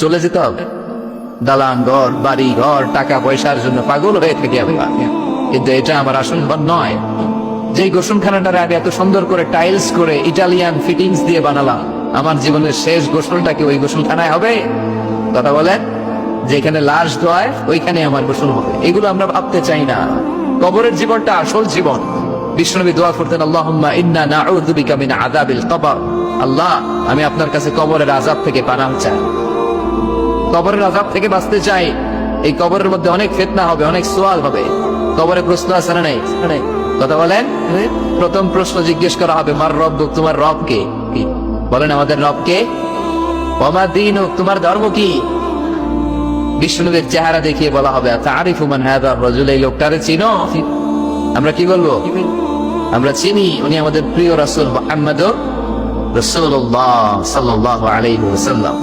চলে যেতে হবে। দালান ঘর, বাড়ি ঘর, টাকা পয়সার জন্য পাগল হয়ে থাকি আমরা, কিন্তু এটা আমার আসল ঘর নয়। যেই গোসলখানাটার আগে এত সুন্দর করে টাইলস করে ইটালিয়ান ফিটিংস দিয়ে বানালাম, আমার জীবনের শেষ গোসলটা কি ওই গোসলখানায় হবে? কথা বলেন, যেখানে লাশ ধোয় ওইখানে আমার গোসল হবে। এগুলো আমরা ভাবতে চাই না। কবরের জীবনটা আসল জীবন। বিশ্বনবী দোয়া করতেন, আল্লাহুম্মা ইন্না নাউযু বিকা মিন আযাবিল কবর। আল্লাহ, আমি আপনার কাছে কবরের আযাব থেকে পানাহ চাই, কবরের আযাব থেকে বাঁচতে চাই। এই কবরের মধ্যে অনেক ফিতনা হবে, অনেক সওয়াল হবে। কবরে প্রশ্ন আছে না নাই? কথা বলেন। প্রথম প্রশ্ন জিজ্ঞেস করা হবে, মার রব্বুক, তোমার রব কে? বলেন, আমাদের রব কে? ওয়া মা দীনুক, তোমার ধর্ম কি? বিষ্ণুদের চেহারা দেখিয়ে বলা হবে, তারিফু মান হাযা রাজুল, এই লোকটারে চিনো? আমরা কি বলবো? আমরা চিনি, উনি আমাদের প্রিয় রাসূল মুহাম্মদুর রাসূলুল্লাহ সাল্লাল্লাহু আলাইহি ওয়াসাল্লাম।